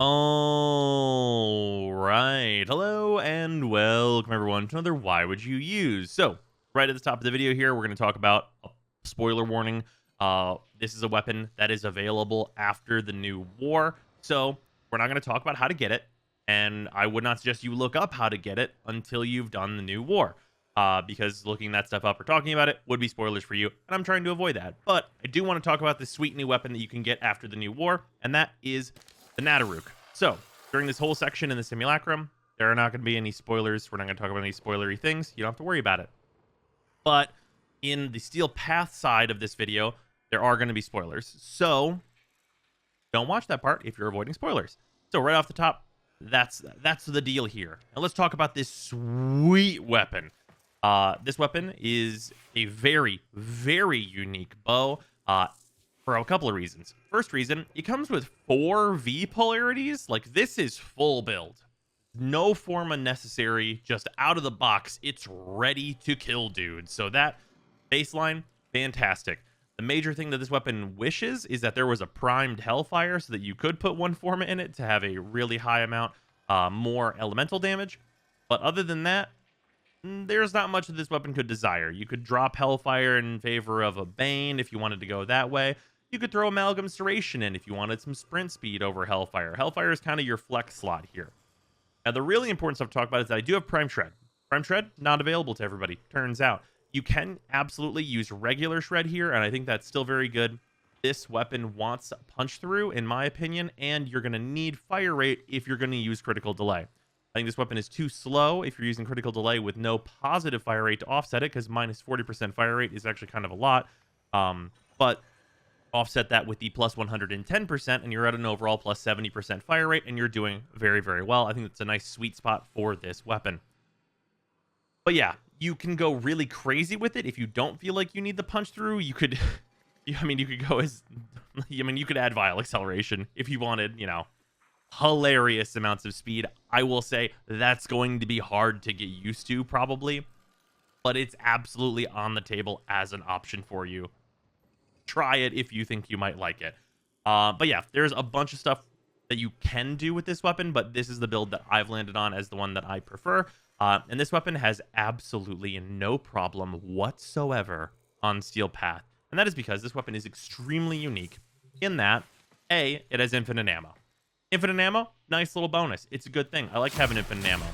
All right. Hello and welcome everyone to another Why Would You Use? So, right at the top of the video here, we're going to talk about a spoiler warning. This is a weapon that is available after the new war. So, we're not going to talk about how to get it. And I would not suggest you look up how to get it until you've done the new war. Because looking that stuff up or talking about it would be spoilers for you. And I'm trying to avoid that. But I do want to talk about this sweet new weapon that you can get after the new war. And that is the NATARUK. So, during this whole section in the simulacrum, there are not going to be any spoilers. We're not going to talk about any spoilery things. You don't have to worry about it. But in the Steel Path side of this video, there are going to be spoilers. So, don't watch that part if you're avoiding spoilers. So, right off the top, that's the deal here. Now, let's talk about this sweet weapon. This weapon is a very, very unique bow. For a couple of reasons. First reason, it comes with 4 V polarities. Like, this is full build. No forma necessary, just out of the box. It's ready to kill dudes. So that baseline, fantastic. The major thing that this weapon wishes is that there was a primed Hellfire so that you could put 1 forma in it to have a really high amount more elemental damage. But other than that, there's not much that this weapon could desire. You could drop Hellfire in favor of a Bane if you wanted to go that way. You could throw Amalgam Serration in if you wanted some sprint speed over Hellfire. Hellfire is kind of your flex slot here. Now, the really important stuff to talk about is that I do have Prime Shred. Prime Shred, not available to everybody, turns out. You can absolutely use regular Shred here, and I think that's still very good. This weapon wants punch through, in my opinion, and you're going to need fire rate if you're going to use critical delay. I think this weapon is too slow if you're using critical delay with no positive fire rate to offset it, because minus 40% fire rate is actually kind of a lot. But offset that with the plus 110%, and you're at an overall plus 70% fire rate, and you're doing very, very well. I think that's a nice sweet spot for this weapon. But yeah, you can go really crazy with it. If you don't feel like you need the punch through, you could, you could go as, you could add Vial Acceleration if you wanted, hilarious amounts of speed. I will say that's going to be hard to get used to probably, but it's absolutely on the table as an option for you. Try it if you think you might like it. But yeah, there's a bunch of stuff that you can do with this weapon, but this is the build that I've landed on as the one that I prefer. And this weapon has absolutely no problem whatsoever on Steel Path. And that is because this weapon is extremely unique in that, A, it has infinite ammo. Infinite ammo, nice little bonus. It's a good thing. I like having infinite ammo.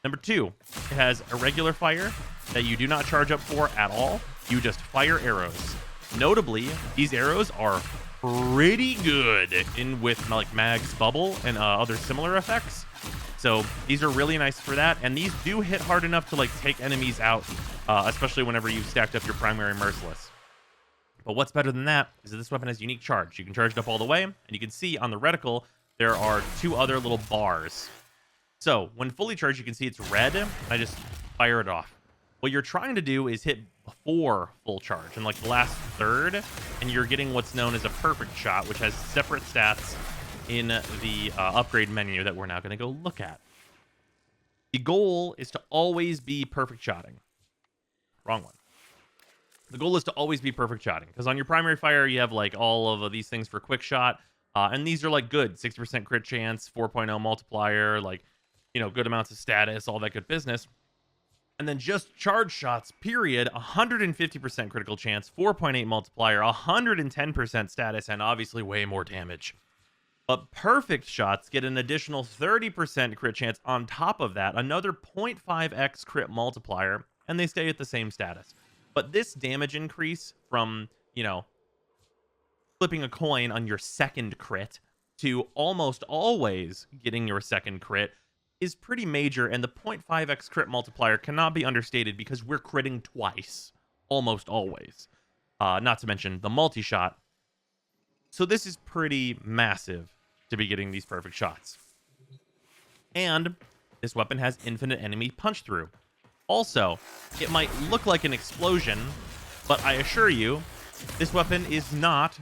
Number 2, it has irregular fire that you do not charge up for at all. You just fire arrows. Notably, these arrows are pretty good with like Mag's Bubble and other similar effects. So these are really nice for that, and these do hit hard enough to like take enemies out, especially whenever you've stacked up your primary Merciless. But what's better than that is that this weapon has unique charge. You can charge it up all the way, and you can see on the reticle there are 2 other little bars. So when fully charged, you can see it's red. I just fire it off. What you're trying to do is hit before full charge in like the last third, and you're getting what's known as a perfect shot, which has separate stats in the upgrade menu that we're now going to go look at. The goal is to always be perfect shotting. Wrong one. The goal is to always be perfect shotting, because on your primary fire you have like all of these things for quick shot, and these are like good 60% crit chance, 4.0 multiplier, like good amounts of status, all that good business. And then just charge shots, period, 150% critical chance, 4.8 multiplier, 110% status, and obviously way more damage. But perfect shots get an additional 30% crit chance on top of that, another 0.5x crit multiplier, and they stay at the same status. But this damage increase from, flipping a coin on your second crit to almost always getting your second crit is pretty major, and the 0.5x crit multiplier cannot be understated because we're critting twice, almost always. Not to mention the multi-shot. So this is pretty massive to be getting these perfect shots. And this weapon has infinite enemy punch through. Also, it might look like an explosion, but I assure you, this weapon is not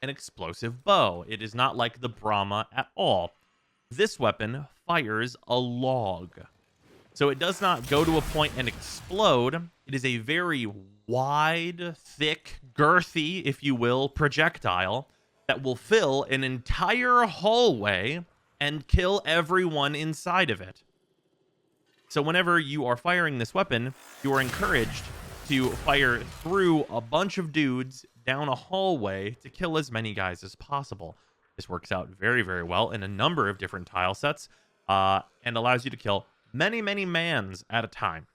an explosive bow. It is not like the Brahma at all. This weapon fires a log. So it does not go to a point and explode. It is a very wide, thick, girthy, if you will, projectile that will fill an entire hallway and kill everyone inside of it. So whenever you are firing this weapon, you are encouraged to fire through a bunch of dudes down a hallway to kill as many guys as possible. This works out very, very well in a number of different tile sets, and allows you to kill many, many mans at a time.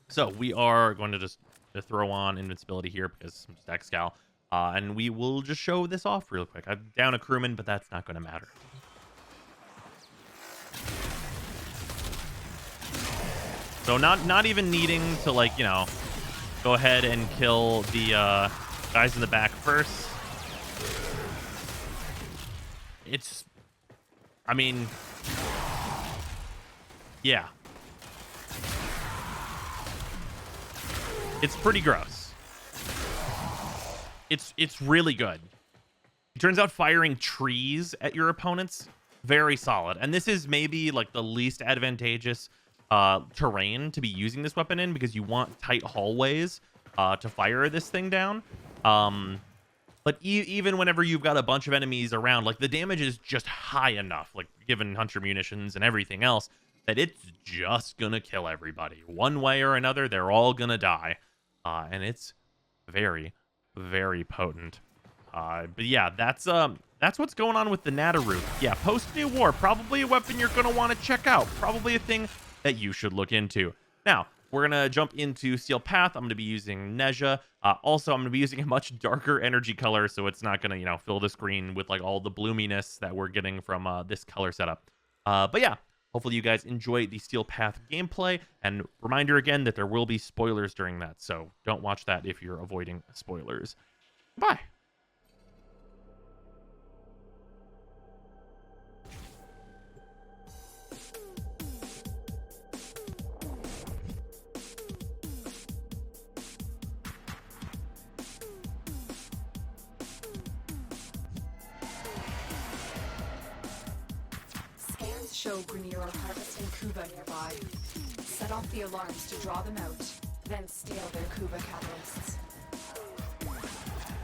So we are going to just throw on invincibility here because some stack scal, and we will just show this off real quick. I'm down a crewman, but that's not going to matter. So not even needing to, like, you know, go ahead and kill the guys in the back first. It's, I mean, yeah. It's pretty gross. It's really good. It turns out firing trees at your opponents, very solid. And this is maybe like the least advantageous terrain to be using this weapon in, because you want tight hallways to fire this thing down. But even whenever you've got a bunch of enemies around, like, the damage is just high enough, like, given hunter munitions and everything else, that it's just gonna kill everybody. One way or another, they're all gonna die. And it's very, very potent. But yeah, that's what's going on with the NATARUK. Yeah, post New War, probably a weapon you're gonna want to check out. Probably a thing that you should look into. Now, we're gonna jump into Steel Path. I'm gonna be using Nezha. Also, I'm gonna be using a much darker energy color, so it's not gonna, you know, fill the screen with like all the bloominess that we're getting from this color setup. But yeah, hopefully you guys enjoy the Steel Path gameplay, and reminder again that there will be spoilers during that, so don't watch that if you're avoiding spoilers. Bye. Show Grenier are harvesting Kuba nearby. Set off the alarms to draw them out, then steal their Kuba catalysts.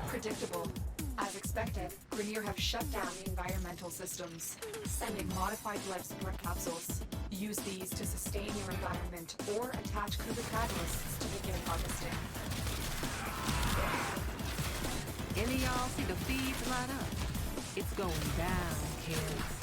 Predictable. As expected, Grenier have shut down the environmental systems, sending modified life support capsules. Use these to sustain your environment or attach Kuba catalysts to begin harvesting. Any of y'all see the feeds light up? It's going down, kids.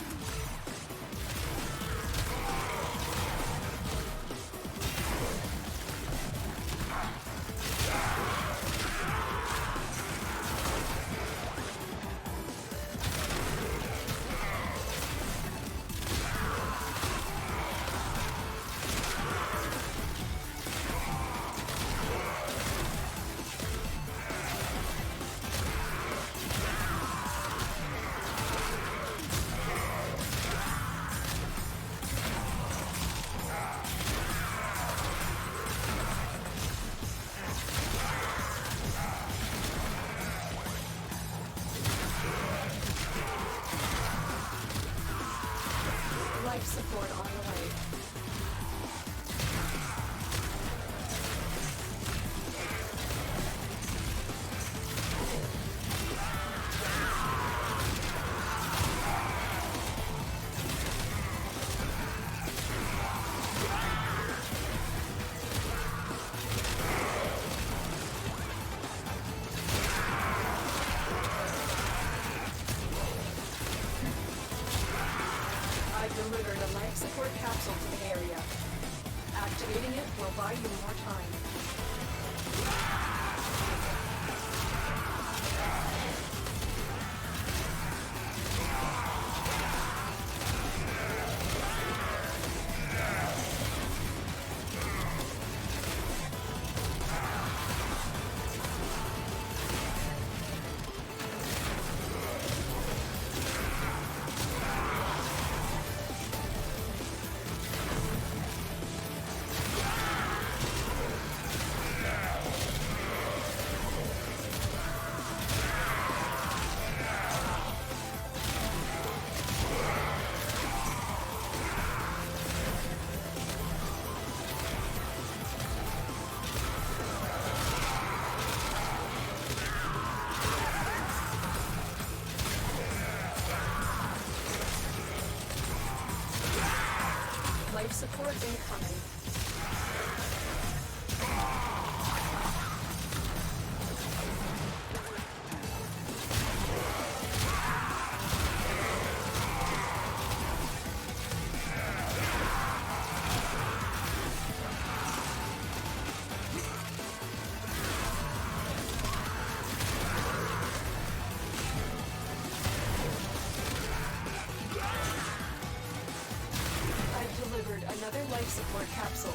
Life support on the way. I've delivered a life support capsule to the area. Activating it will buy you more time. Support incoming. I've delivered another life support capsule.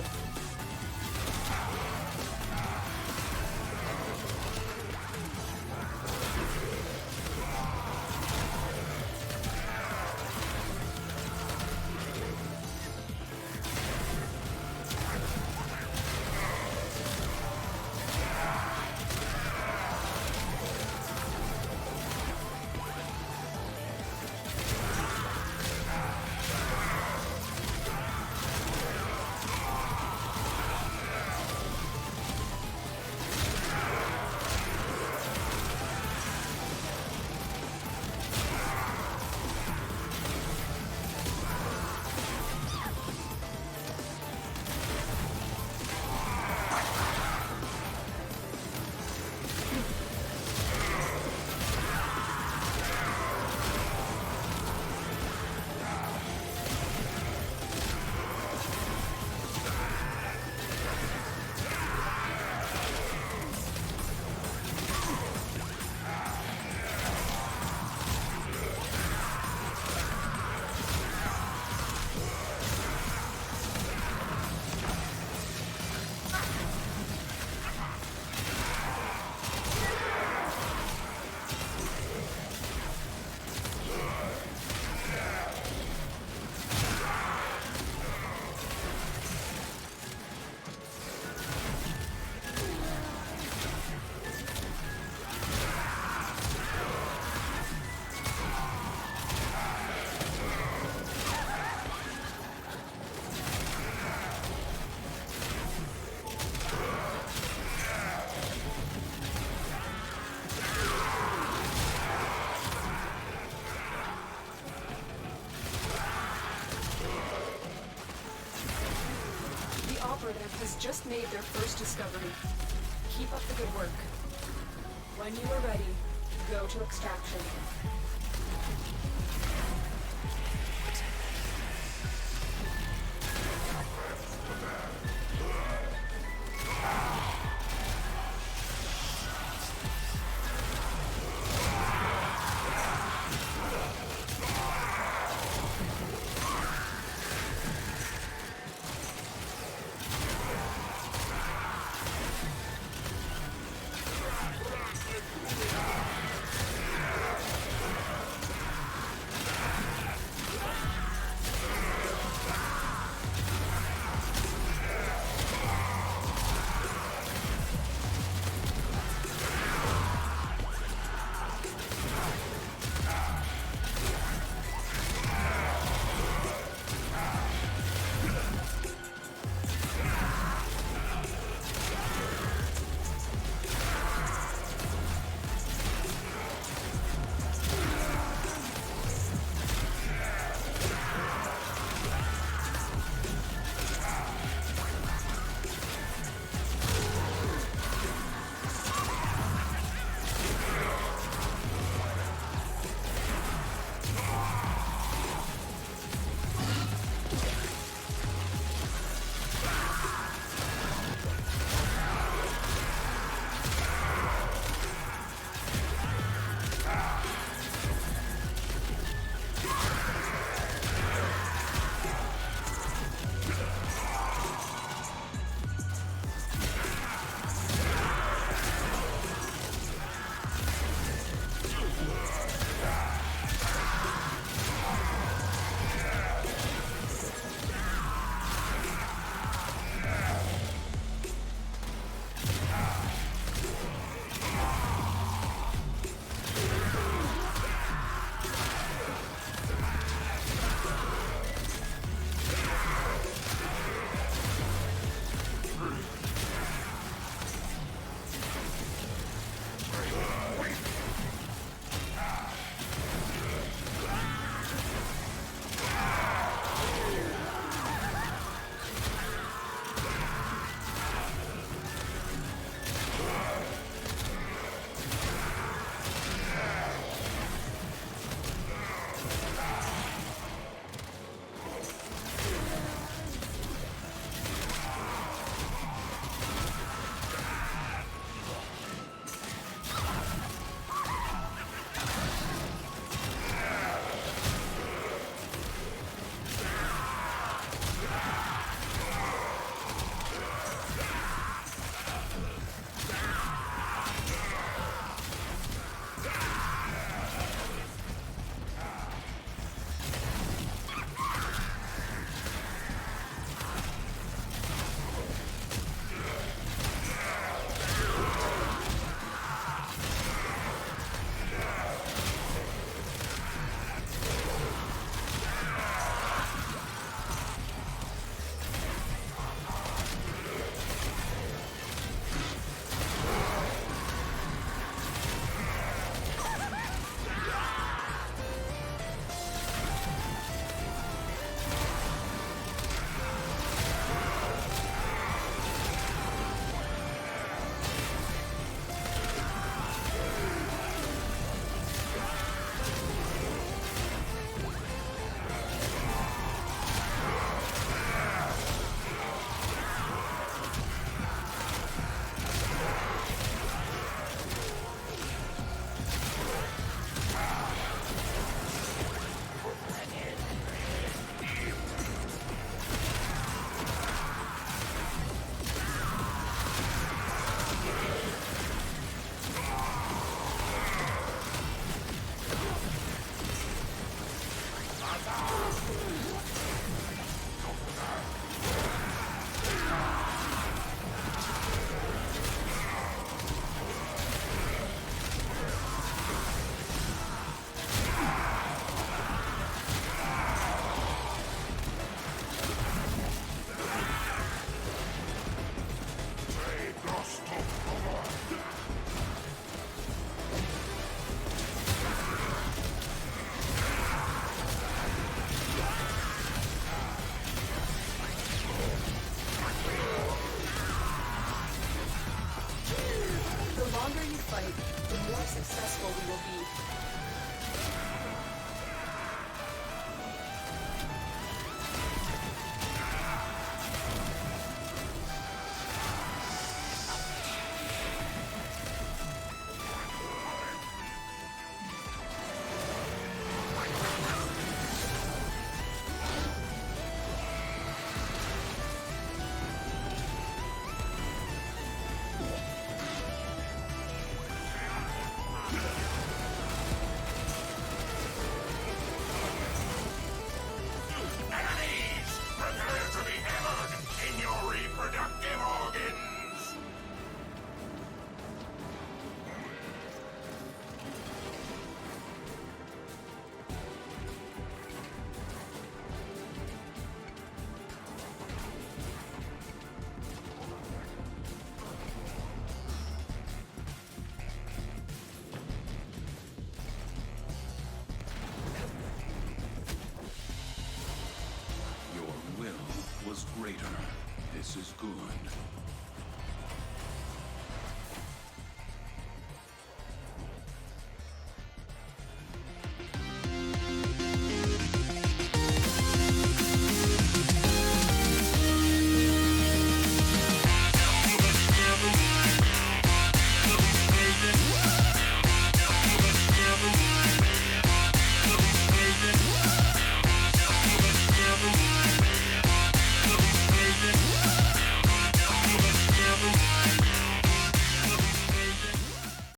The operative has just made their first discovery. Keep up the good work. When you are ready, go to extraction. This is good.